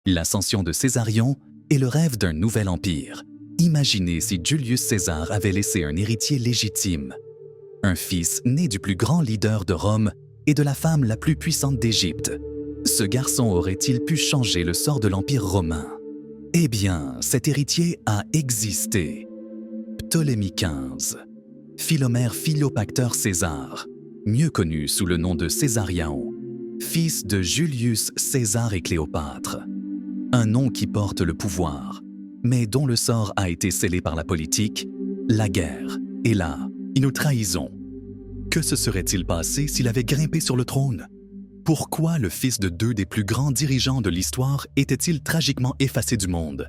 L'ascension de Césarion est le rêve d'un nouvel empire. Imaginez si Julius César avait laissé un héritier légitime, un fils né du plus grand leader de Rome et de la femme la plus puissante d'Égypte. Ce garçon aurait-il pu changer le sort de l'Empire romain? Eh bien, cet héritier a existé. Ptolémée XV, Philomère Philopacteur César, mieux connu sous le nom de Césarion, fils de Julius César et Cléopâtre. Un nom qui porte le pouvoir, mais dont le sort a été scellé par la politique, la guerre et une trahison. Que se serait-il passé s'il avait grimpé sur le trône? Pourquoi le fils de deux des plus grands dirigeants de l'histoire était-il tragiquement effacé du monde?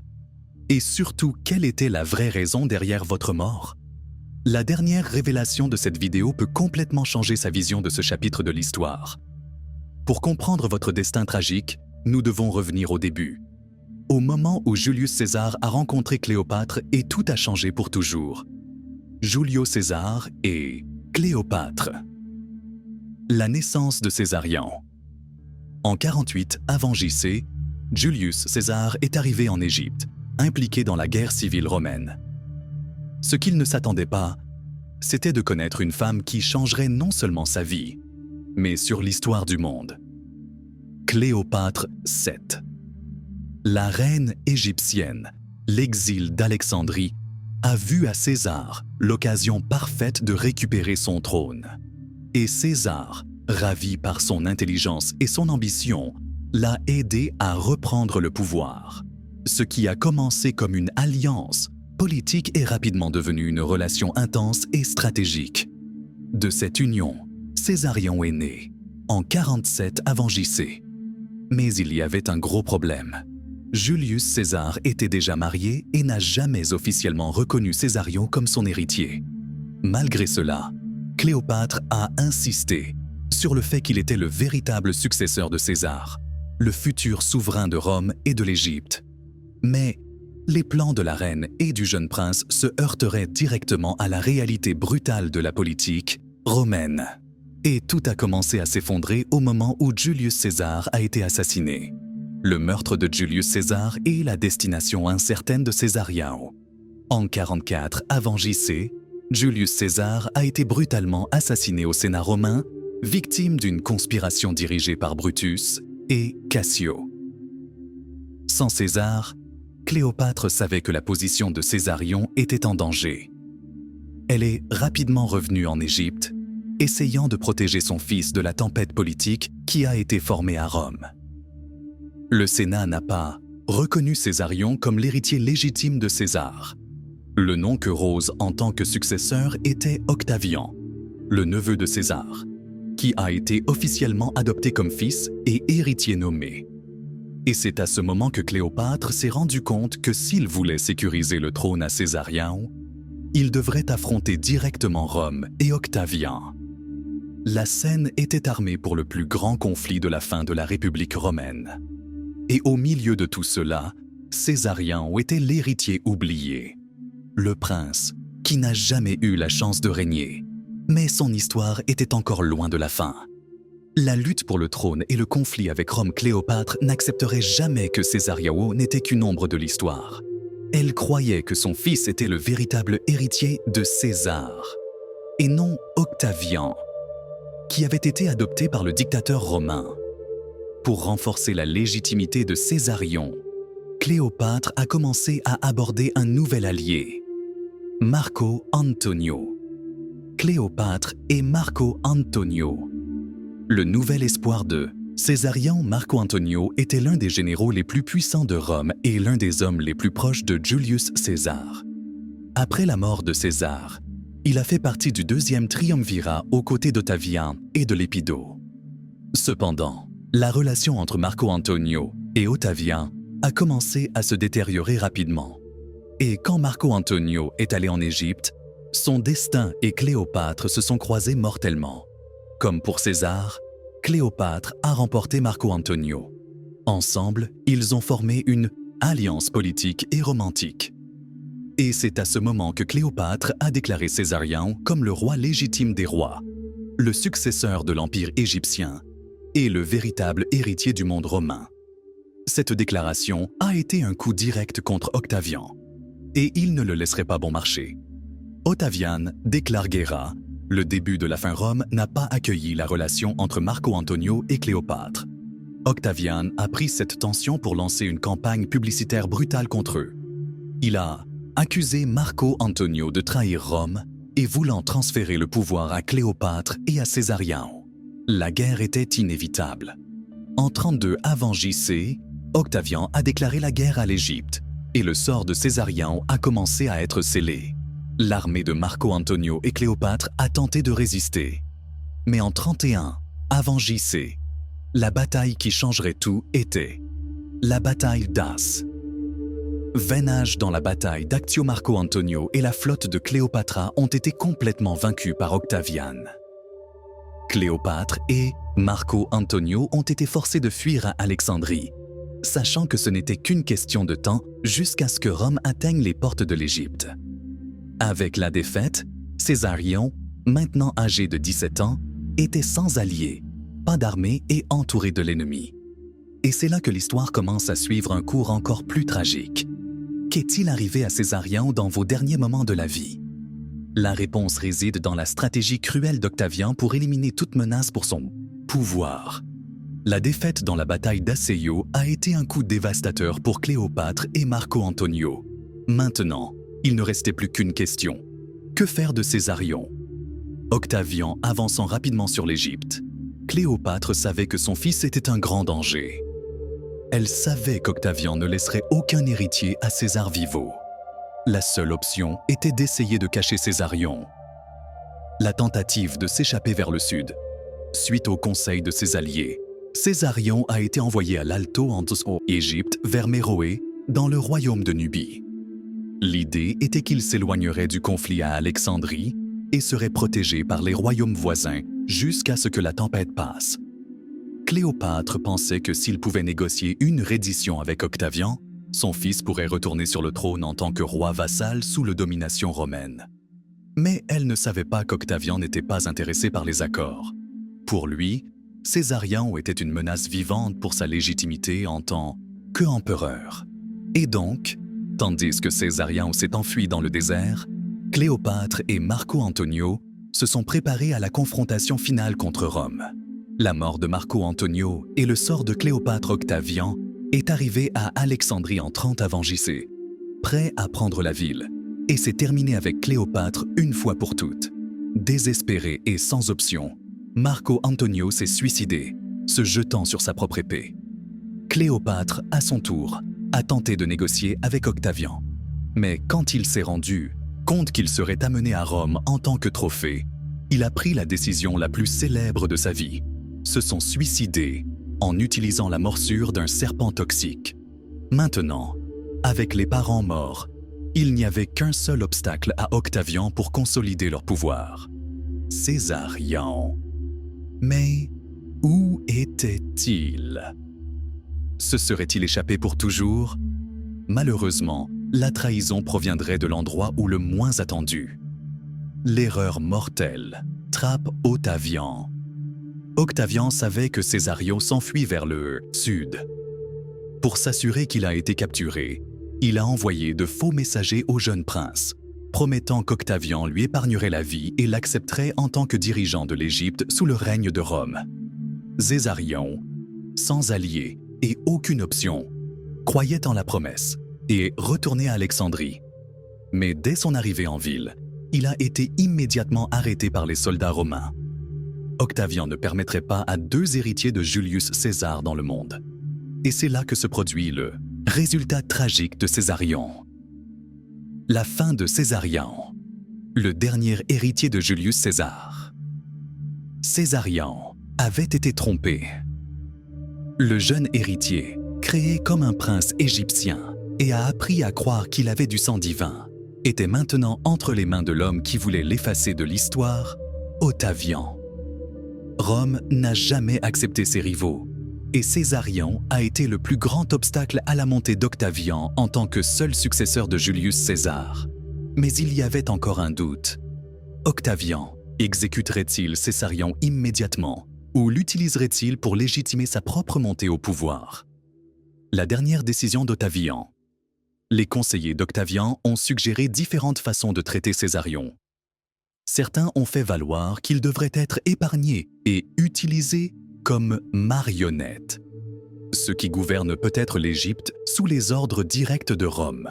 Et surtout, quelle était la vraie raison derrière votre mort? La dernière révélation de cette vidéo peut complètement changer sa vision de ce chapitre de l'histoire. Pour comprendre votre destin tragique, nous devons revenir au début. Au moment où Julius César a rencontré Cléopâtre et tout a changé pour toujours. Julio César et Cléopâtre. La naissance de Césarion. En 48 avant JC, Julius César est arrivé en Égypte, impliqué dans la guerre civile romaine. Ce qu'il ne s'attendait pas, c'était de connaître une femme qui changerait non seulement sa vie, mais sur l'histoire du monde. Cléopâtre VII. La reine égyptienne, l'exil d'Alexandrie, a vu à César l'occasion parfaite de récupérer son trône. Et César, ravi par son intelligence et son ambition, l'a aidé à reprendre le pouvoir. Ce qui a commencé comme une alliance politique est rapidement devenu une relation intense et stratégique. De cette union, Césarion est né, en 47 avant JC. Mais il y avait un gros problème. Julius César était déjà marié et n'a jamais officiellement reconnu Césarion comme son héritier. Malgré cela, Cléopâtre a insisté sur le fait qu'il était le véritable successeur de César, le futur souverain de Rome et de l'Égypte. Mais les plans de la reine et du jeune prince se heurteraient directement à la réalité brutale de la politique romaine. Et tout a commencé à s'effondrer au moment où Julius César a été assassiné. Le meurtre de Julius César et la destination incertaine de Césarion. En 44 avant JC, Julius César a été brutalement assassiné au Sénat romain, victime d'une conspiration dirigée par Brutus et Cassio. Sans César, Cléopâtre savait que la position de Césarion était en danger. Elle est rapidement revenue en Égypte, essayant de protéger son fils de la tempête politique qui a été formée à Rome. Le Sénat n'a pas reconnu Césarion comme l'héritier légitime de César. Le nom que Rose en tant que successeur était Octavian, le neveu de César, qui a été officiellement adopté comme fils et héritier nommé. Et c'est à ce moment que Cléopâtre s'est rendu compte que s'il voulait sécuriser le trône à Césarion, il devrait affronter directement Rome et Octavian. La scène était armée pour le plus grand conflit de la fin de la République romaine. Et au milieu de tout cela, Césarion était l'héritier oublié. Le prince, qui n'a jamais eu la chance de régner. Mais son histoire était encore loin de la fin. La lutte pour le trône et le conflit avec Rome Cléopâtre n'accepteraient jamais que Césarion n'était qu'une ombre de l'histoire. Elle croyait que son fils était le véritable héritier de César, et non Octavian, qui avait été adopté par le dictateur romain. Pour renforcer la légitimité de Césarion, Cléopâtre a commencé à aborder un nouvel allié, Marco Antonio. Cléopâtre et Marco Antonio. Le nouvel espoir de Césarion Marco Antonio était l'un des généraux les plus puissants de Rome et l'un des hommes les plus proches de Julius César. Après la mort de César, il a fait partie du deuxième triumvirat aux côtés d'Octavien et de Lépido. Cependant, la relation entre Marco Antonio et Octavien a commencé à se détériorer rapidement. Et quand Marco Antonio est allé en Égypte, son destin et Cléopâtre se sont croisés mortellement. Comme pour César, Cléopâtre a remporté Marco Antonio. Ensemble, ils ont formé une alliance politique et romantique. Et c'est à ce moment que Cléopâtre a déclaré Césarion comme le roi légitime des rois, le successeur de l'Empire égyptien et le véritable héritier du monde romain. Cette déclaration a été un coup direct contre Octavian, et il ne le laisserait pas bon marché. Octavian déclare guerre. Le début de la fin Rome n'a pas accueilli la relation entre Marco Antonio et Cléopâtre. Octavian a pris cette tension pour lancer une campagne publicitaire brutale contre eux. Il a accusé Marco Antonio de trahir Rome et voulant transférer le pouvoir à Cléopâtre et à Césarion. La guerre était inévitable. En 32 avant JC, Octavian a déclaré la guerre à l'Égypte et le sort de Césarion a commencé à être scellé. L'armée de Marco Antonio et Cléopâtre a tenté de résister. Mais en 31 avant JC, la bataille qui changerait tout était la bataille d'As. 20 nages dans la bataille d'Actio Marco Antonio et la flotte de Cléopâtra ont été complètement vaincus par Octavian. Cléopâtre et Marco Antonio ont été forcés de fuir à Alexandrie, sachant que ce n'était qu'une question de temps jusqu'à ce que Rome atteigne les portes de l'Égypte. Avec la défaite, Césarion, maintenant âgé de 17 ans, était sans alliés, pas d'armée et entouré de l'ennemi. Et c'est là que l'histoire commence à suivre un cours encore plus tragique. Qu'est-il arrivé à Césarion dans vos derniers moments de la vie? La réponse réside dans la stratégie cruelle d'Octavian pour éliminer toute menace pour son pouvoir. La défaite dans la bataille d'Asseio a été un coup dévastateur pour Cléopâtre et Marco Antonio. Maintenant, il ne restait plus qu'une question. Que faire de Césarion? Octavian avançant rapidement sur l'Égypte. Cléopâtre savait que son fils était un grand danger. Elle savait qu'Octavian ne laisserait aucun héritier à César Vivo. La seule option était d'essayer de cacher Césarion. La tentative de s'échapper vers le sud. Suite au conseil de ses alliés, Césarion a été envoyé à l'Alto en Égypte vers Méroé, dans le royaume de Nubie. L'idée était qu'il s'éloignerait du conflit à Alexandrie et serait protégé par les royaumes voisins jusqu'à ce que la tempête passe. Cléopâtre pensait que s'il pouvait négocier une reddition avec Octavian, son fils pourrait retourner sur le trône en tant que roi vassal sous la domination romaine. Mais elle ne savait pas qu'Octavian n'était pas intéressé par les accords. Pour lui, Césarion était une menace vivante pour sa légitimité en tant qu'empereur. Et donc, tandis que Césarion s'est enfui dans le désert, Cléopâtre et Marco Antonio se sont préparés à la confrontation finale contre Rome. La mort de Marco Antonio et le sort de Cléopâtre Octavian est arrivé à Alexandrie en 30 avant JC, prêt à prendre la ville, et s'est terminé avec Cléopâtre une fois pour toutes. Désespéré et sans option, Marco Antonio s'est suicidé, se jetant sur sa propre épée. Cléopâtre, à son tour, a tenté de négocier avec Octavian. Mais quand il s'est rendu compte qu'il serait amené à Rome en tant que trophée, il a pris la décision la plus célèbre de sa vie, se sont suicidés en utilisant la morsure d'un serpent toxique. Maintenant, avec les parents morts, il n'y avait qu'un seul obstacle à Octavian pour consolider leur pouvoir. Césarion. Mais où était-il? Se serait-il échappé pour toujours? Malheureusement, la trahison proviendrait de l'endroit où le moins attendu. L'erreur mortelle trappe Octavian. Octavian savait que Césario s'enfuit vers le sud. Pour s'assurer qu'il a été capturé, il a envoyé de faux messagers au jeune prince, promettant qu'Octavian lui épargnerait la vie et l'accepterait en tant que dirigeant de l'Égypte sous le règne de Rome. Césarion, sans alliés et aucune option, croyait en la promesse et retournait à Alexandrie. Mais dès son arrivée en ville, il a été immédiatement arrêté par les soldats romains. Octavian ne permettrait pas à deux héritiers de Julius César dans le monde. Et c'est là que se produit le résultat tragique de Césarion. La fin de Césarion, le dernier héritier de Julius César. Césarion avait été trompé. Le jeune héritier, créé comme un prince égyptien et a appris à croire qu'il avait du sang divin, était maintenant entre les mains de l'homme qui voulait l'effacer de l'histoire, Octavian. Rome n'a jamais accepté ses rivaux, et Césarion a été le plus grand obstacle à la montée d'Octavian en tant que seul successeur de Julius César. Mais il y avait encore un doute. Octavian exécuterait-il Césarion immédiatement ou l'utiliserait-il pour légitimer sa propre montée au pouvoir? La dernière décision d'Octavian. Les conseillers d'Octavian ont suggéré différentes façons de traiter Césarion. Certains ont fait valoir qu'il devrait être épargné et utilisé comme marionnette, ce qui gouverne peut-être l'Égypte sous les ordres directs de Rome.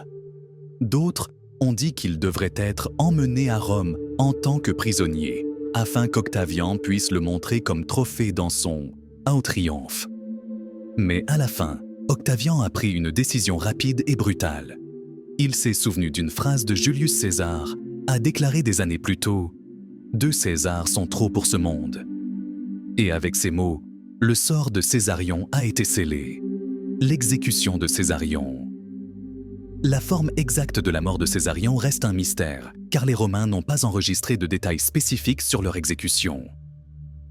D'autres ont dit qu'il devrait être emmené à Rome en tant que prisonnier, afin qu'Octavian puisse le montrer comme trophée dans son triomphe. Mais à la fin, Octavian a pris une décision rapide et brutale. Il s'est souvenu d'une phrase de Julius César, a déclaré des années plus tôt « 2 Césars sont trop pour ce monde ». Et avec ces mots, le sort de Césarion a été scellé. L'exécution de Césarion. La forme exacte de la mort de Césarion reste un mystère, car les Romains n'ont pas enregistré de détails spécifiques sur leur exécution.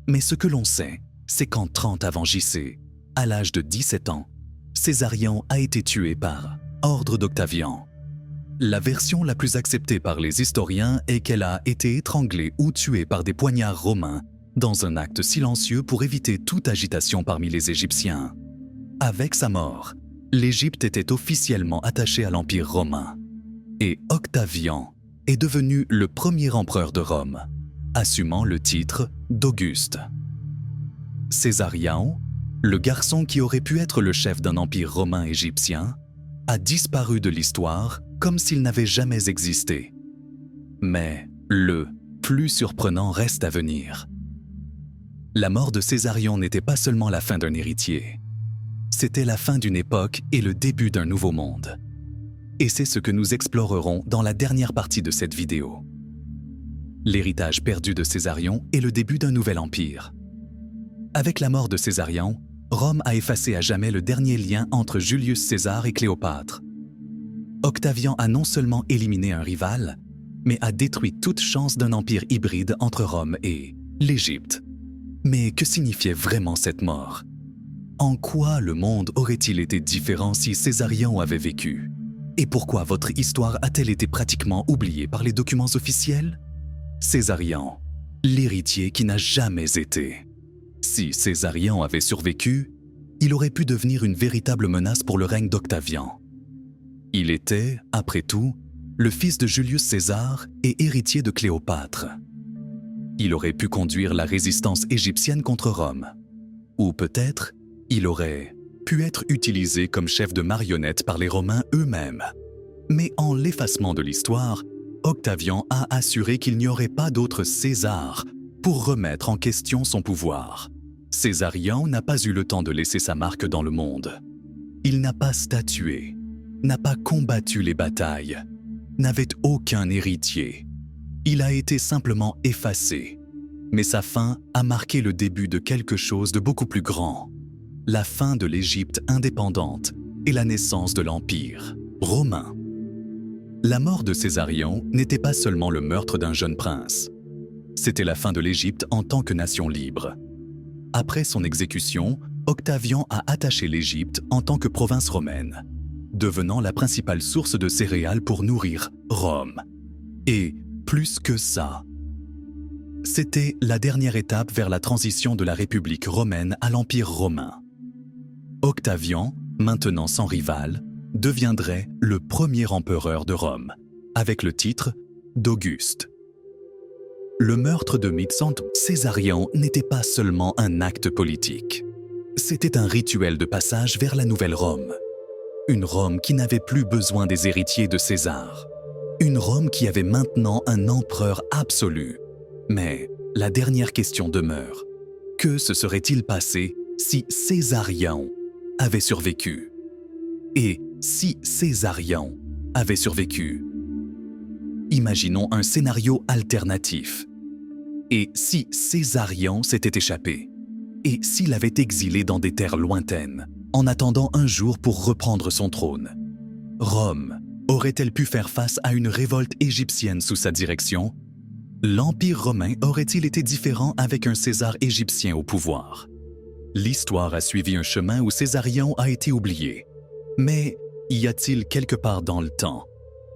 Mais ce que l'on sait, c'est qu'en 30 avant JC, à l'âge de 17 ans, Césarion a été tué par ordre d'Octavian. La version la plus acceptée par les historiens est qu'elle a été étranglée ou tuée par des poignards romains dans un acte silencieux pour éviter toute agitation parmi les Égyptiens. Avec sa mort, l'Égypte était officiellement attachée à l'Empire romain et Octavian est devenu le premier empereur de Rome, assumant le titre d'Auguste. Césarion, le garçon qui aurait pu être le chef d'un empire romain égyptien, a disparu de l'histoire comme s'il n'avait jamais existé. Mais le plus surprenant reste à venir. La mort de Césarion n'était pas seulement la fin d'un héritier. C'était la fin d'une époque et le début d'un nouveau monde. Et c'est ce que nous explorerons dans la dernière partie de cette vidéo. L'héritage perdu de Césarion est le début d'un nouvel empire. Avec la mort de Césarion, Rome a effacé à jamais le dernier lien entre Julius César et Cléopâtre. Octavian a non seulement éliminé un rival, mais a détruit toute chance d'un empire hybride entre Rome et l'Égypte. Mais que signifiait vraiment cette mort? En quoi le monde aurait-il été différent si Césarion avait vécu? Et pourquoi votre histoire a-t-elle été pratiquement oubliée par les documents officiels? Césarion, l'héritier qui n'a jamais été. Si Césarion avait survécu, il aurait pu devenir une véritable menace pour le règne d'Octavian. Il était, après tout, le fils de Julius César et héritier de Cléopâtre. Il aurait pu conduire la résistance égyptienne contre Rome. Ou peut-être, il aurait pu être utilisé comme chef de marionnette par les Romains eux-mêmes. Mais en l'effacement de l'histoire, Octavian a assuré qu'il n'y aurait pas d'autre César pour remettre en question son pouvoir. Césarion n'a pas eu le temps de laisser sa marque dans le monde. Il n'a pas statué, n'a pas combattu les batailles, n'avait aucun héritier. Il a été simplement effacé. Mais sa fin a marqué le début de quelque chose de beaucoup plus grand. La fin de l'Égypte indépendante et la naissance de l'Empire romain. La mort de Césarion n'était pas seulement le meurtre d'un jeune prince. C'était la fin de l'Égypte en tant que nation libre. Après son exécution, Octavian a attaché l'Égypte en tant que province romaine, devenant la principale source de céréales pour nourrir Rome. Et plus que ça, c'était la dernière étape vers la transition de la République romaine à l'Empire romain. Octavian, maintenant sans rival, deviendrait le premier empereur de Rome, avec le titre d'Auguste. Le meurtre de Mithsante Césarion n'était pas seulement un acte politique. C'était un rituel de passage vers la nouvelle Rome. Une Rome qui n'avait plus besoin des héritiers de César. Une Rome qui avait maintenant un empereur absolu. Mais la dernière question demeure. Que se serait-il passé si Césarion avait survécu? Et si Césarion avait survécu? Imaginons un scénario alternatif. Et si Césarion s'était échappé? Et s'il avait exilé dans des terres lointaines, en attendant un jour pour reprendre son trône? Rome aurait-elle pu faire face à une révolte égyptienne sous sa direction? L'Empire romain aurait-il été différent avec un César égyptien au pouvoir? L'histoire a suivi un chemin où Césarion a été oublié. Mais y a-t-il quelque part dans le temps?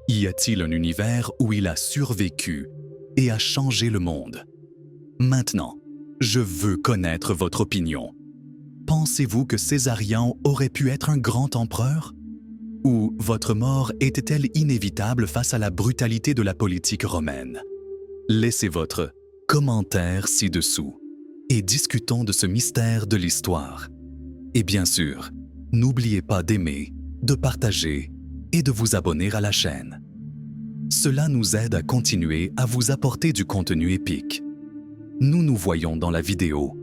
Y a-t-il un univers où il a survécu et a changé le monde? Maintenant, je veux connaître votre opinion. Pensez-vous que Césarion aurait pu être un grand empereur? Ou votre mort était-elle inévitable face à la brutalité de la politique romaine? Laissez votre commentaire ci-dessous et discutons de ce mystère de l'histoire. Et bien sûr, n'oubliez pas d'aimer, de partager et de vous abonner à la chaîne. Cela nous aide à continuer à vous apporter du contenu épique. Nous nous voyons dans la vidéo